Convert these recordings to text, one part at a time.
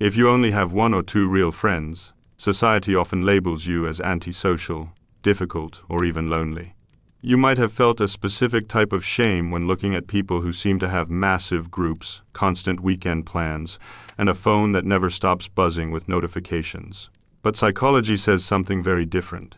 If you only have one or two real friends, society often labels you as antisocial, difficult, or even lonely. You might have felt a specific type of shame when looking at people who seem to have massive groups, constant weekend plans, and a phone that never stops buzzing with notifications. But psychology says something very different.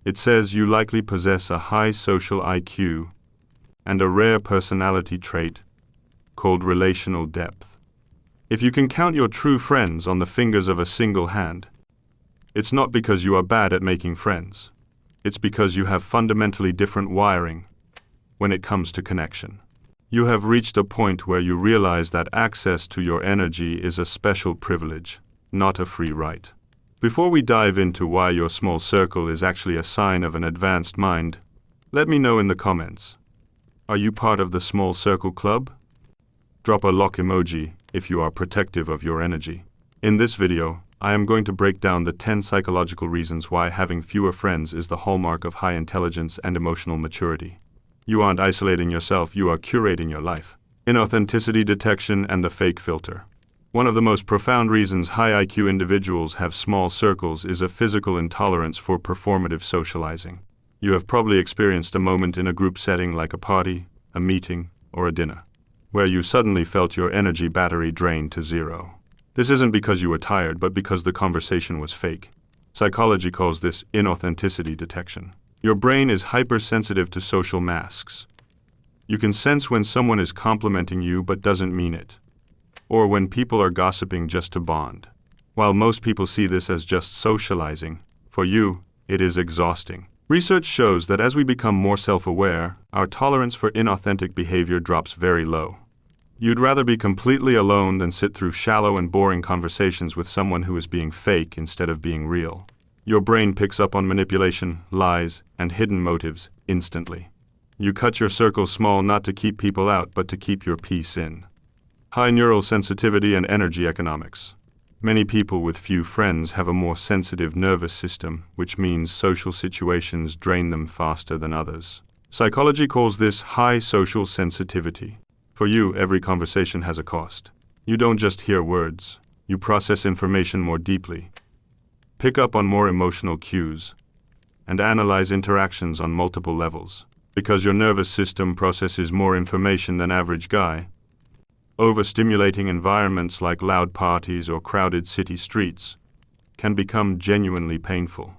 It says you likely possess a high social IQ and a rare personality trait called relational depth. If you can count your true friends on the fingers of a single hand, it's not because you are bad at making friends. It's because you have fundamentally different wiring when it comes to connection. You have reached a point where you realize that access to your energy is a special privilege, not a free right. Before we dive into why your small circle is actually a sign of an advanced mind, let me know in the comments. Are you part of the small circle club? Drop a lock emoji if you are protective of your energy. In this video, I am going to break down the 10 psychological reasons why having fewer friends is the hallmark of high intelligence and emotional maturity. You aren't isolating yourself, you are curating your life. Inauthenticity detection and the fake filter. One of the most profound reasons high IQ individuals have small circles is a physical intolerance for performative socializing. You have probably experienced a moment in a group setting like a party, a meeting, or a dinner, where you suddenly felt your energy battery drained to zero. This isn't because you were tired, but because the conversation was fake. Psychology calls this inauthenticity detection. Your brain is hypersensitive to social masks. You can sense when someone is complimenting you but doesn't mean it, or when people are gossiping just to bond. While most people see this as just socializing, for you, it is exhausting. Research shows that as we become more self-aware, our tolerance for inauthentic behavior drops very low. You'd rather be completely alone than sit through shallow and boring conversations with someone who is being fake instead of being real. Your brain picks up on manipulation, lies, and hidden motives instantly. You cut your circle small not to keep people out, but to keep your peace in. High neural sensitivity and energy economics. Many people with few friends have a more sensitive nervous system, which means social situations drain them faster than others. Psychology calls this high social sensitivity. For you, every conversation has a cost. You don't just hear words, you process information more deeply, pick up on more emotional cues, and analyze interactions on multiple levels. Because your nervous system processes more information than average guy, overstimulating environments like loud parties or crowded city streets can become genuinely painful.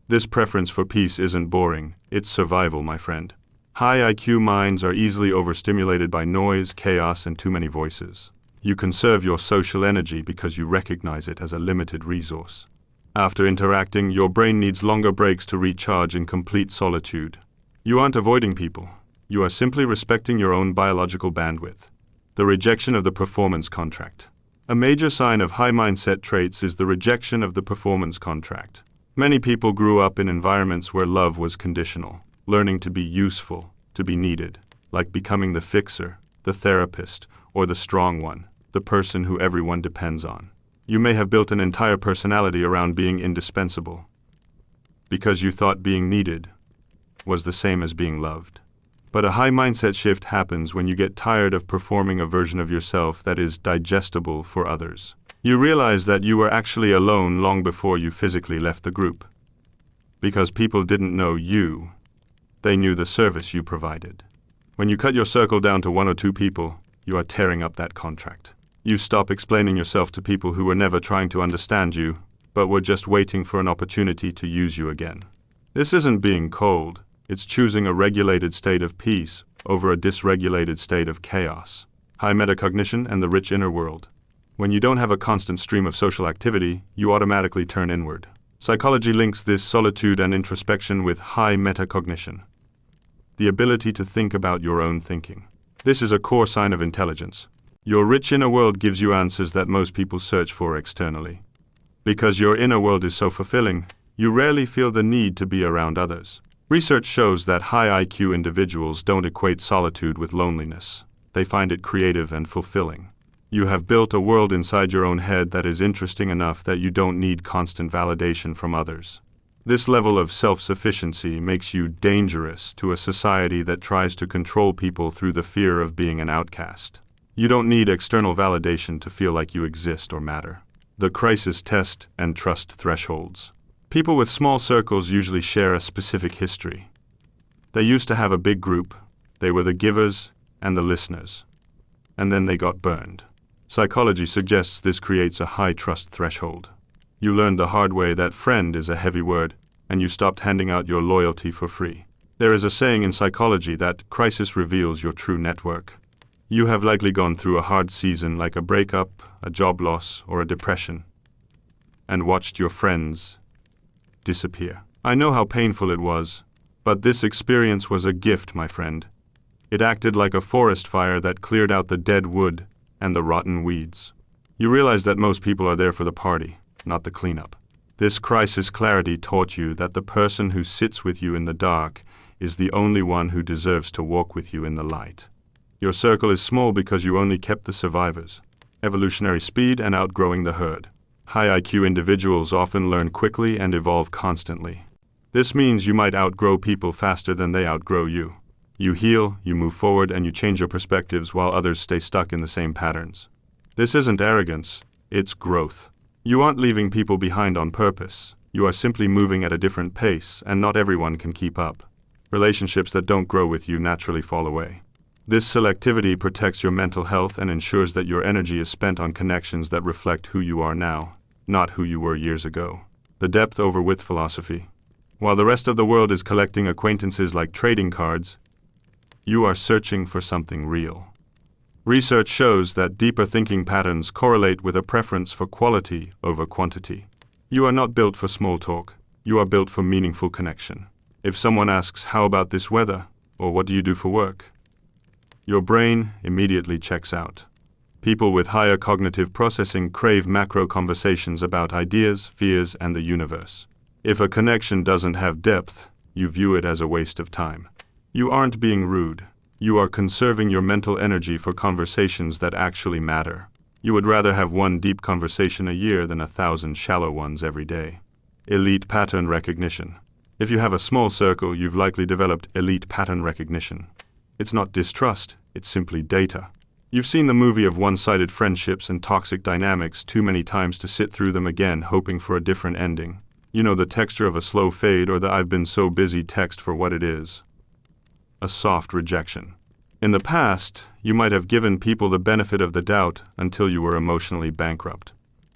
This preference for peace isn't boring, it's survival, my friend. High IQ minds are easily overstimulated by noise, chaos, and too many voices. You conserve your social energy because you recognize it as a limited resource. After interacting, your brain needs longer breaks to recharge in complete solitude. You aren't avoiding people. You are simply respecting your own biological bandwidth. The rejection of the performance contract. A major sign of high mindset traits is the rejection of the performance contract. Many people grew up in environments where love was conditional. Learning to be useful, to be needed, like becoming the fixer, the therapist, or the strong one, the person who everyone depends on. You may have built an entire personality around being indispensable, because you thought being needed was the same as being loved. But a high mindset shift happens when you get tired of performing a version of yourself that is digestible for others. You realize that you were actually alone long before you physically left the group. Because people didn't know you, they knew the service you provided. When you cut your circle down to one or two people, you are tearing up that contract. You stop explaining yourself to people who were never trying to understand you, but were just waiting for an opportunity to use you again. This isn't being cold, it's choosing a regulated state of peace over a dysregulated state of chaos. High metacognition and the rich inner world. When you don't have a constant stream of social activity, you automatically turn inward. Psychology links this solitude and introspection with high metacognition. The ability to think about your own thinking. This is a core sign of intelligence. Your rich inner world gives you answers that most people search for externally. Because your inner world is so fulfilling, you rarely feel the need to be around others. Research shows that high IQ individuals don't equate solitude with loneliness. They find it creative and fulfilling. You have built a world inside your own head that is interesting enough that you don't need constant validation from others. This level of self-sufficiency makes you dangerous to a society that tries to control people through the fear of being an outcast. You don't need external validation to feel like you exist or matter. The crisis test and trust thresholds. People with small circles usually share a specific history. They used to have a big group. They were the givers and the listeners. And then they got burned. Psychology suggests this creates a high trust threshold. You learned the hard way that friend is a heavy word, and you stopped handing out your loyalty for free. There is a saying in psychology that crisis reveals your true network. You have likely gone through a hard season like a breakup, a job loss, or a depression, and watched your friends disappear. I know how painful it was, but this experience was a gift, my friend. It acted like a forest fire that cleared out the dead wood and the rotten weeds. You realize that most people are there for the party, not the cleanup. This crisis clarity taught you that the person who sits with you in the dark is the only one who deserves to walk with you in the light. Your circle is small because you only kept the survivors. Evolutionary speed and outgrowing the herd. High IQ individuals often learn quickly and evolve constantly. This means you might outgrow people faster than they outgrow you. You heal, you move forward, and you change your perspectives while others stay stuck in the same patterns. This isn't arrogance, it's growth. You aren't leaving people behind on purpose. You are simply moving at a different pace, and not everyone can keep up. Relationships that don't grow with you naturally fall away. This selectivity protects your mental health and ensures that your energy is spent on connections that reflect who you are now, not who you were years ago. The depth over width philosophy. While the rest of the world is collecting acquaintances like trading cards, you are searching for something real. Research shows that deeper thinking patterns correlate with a preference for quality over quantity. You are not built for small talk. You are built for meaningful connection. If someone asks, "How about this weather?" or "What do you do for work?" your brain immediately checks out. People with higher cognitive processing crave macro conversations about ideas, fears, and the universe. If a connection doesn't have depth, you view it as a waste of time. You aren't being rude. You are conserving your mental energy for conversations that actually matter. You would rather have one deep conversation a year than 1,000 shallow ones every day. Elite pattern recognition. If you have a small circle, you've likely developed elite pattern recognition. It's not distrust, it's simply data. You've seen the movie of one-sided friendships and toxic dynamics too many times to sit through them again hoping for a different ending. You know the texture of a slow fade or the "I've been so busy" text for what it is. A soft rejection. In the past, you might have given people the benefit of the doubt until you were emotionally bankrupt.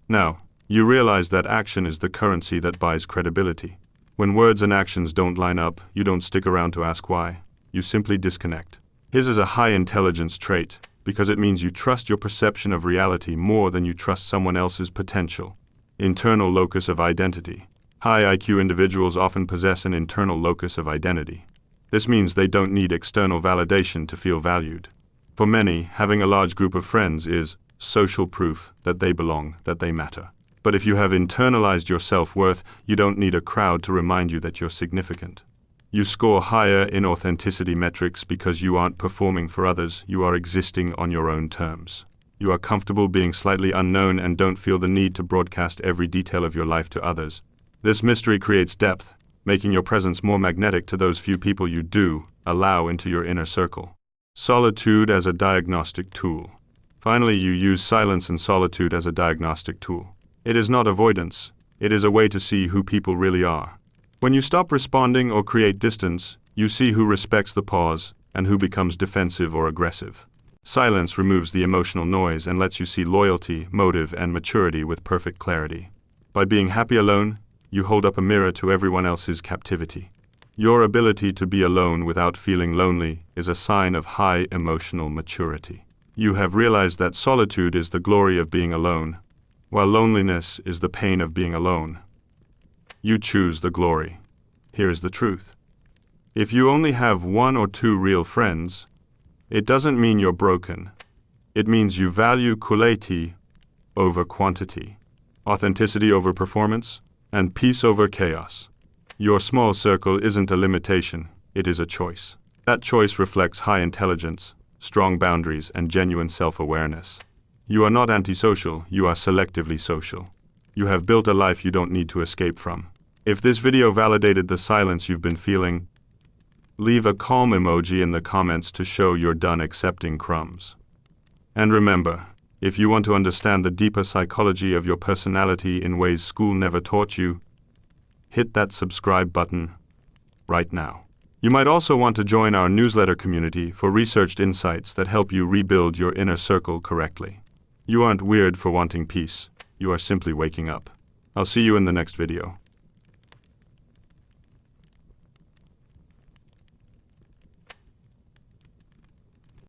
Now, you realize that action is the currency that buys credibility. When words and actions don't line up, you don't stick around to ask why. You simply disconnect. His is a high intelligence trait, because it means you trust your perception of reality more than you trust someone else's potential. Internal locus of identity. High IQ individuals often possess an internal locus of identity. This means they don't need external validation to feel valued. For many, having a large group of friends is social proof that they belong, that they matter. But if you have internalized your self-worth, you don't need a crowd to remind you that you're significant. You score higher in authenticity metrics because you aren't performing for others, you are existing on your own terms. You are comfortable being slightly unknown and don't feel the need to broadcast every detail of your life to others. This mystery creates depth, making your presence more magnetic to those few people you do allow into your inner circle. Solitude as a diagnostic tool. Finally, you use silence and solitude as a diagnostic tool. It is not avoidance, it is a way to see who people really are. When you stop responding or create distance, you see who respects the pause and who becomes defensive or aggressive. Silence removes the emotional noise and lets you see loyalty, motive, and maturity with perfect clarity. By being happy alone, you hold up a mirror to everyone else's captivity. Your ability to be alone without feeling lonely is a sign of high emotional maturity. You have realized that solitude is the glory of being alone, while loneliness is the pain of being alone. You choose the glory. Here is the truth. If you only have one or two real friends, it doesn't mean you're broken. It means you value quality over quantity, authenticity over performance, and peace over chaos. Your small circle isn't a limitation, it is a choice. That choice reflects high intelligence, strong boundaries, and genuine self-awareness. You are not antisocial, you are selectively social. You have built a life you don't need to escape from. If this video validated the silence you've been feeling, leave a calm emoji in the comments to show you're done accepting crumbs. And remember, if you want to understand the deeper psychology of your personality in ways school never taught you, hit that subscribe button right now. You might also want to join our newsletter community for researched insights that help you rebuild your inner circle correctly. You aren't weird for wanting peace. You are simply waking up. I'll see you in the next video.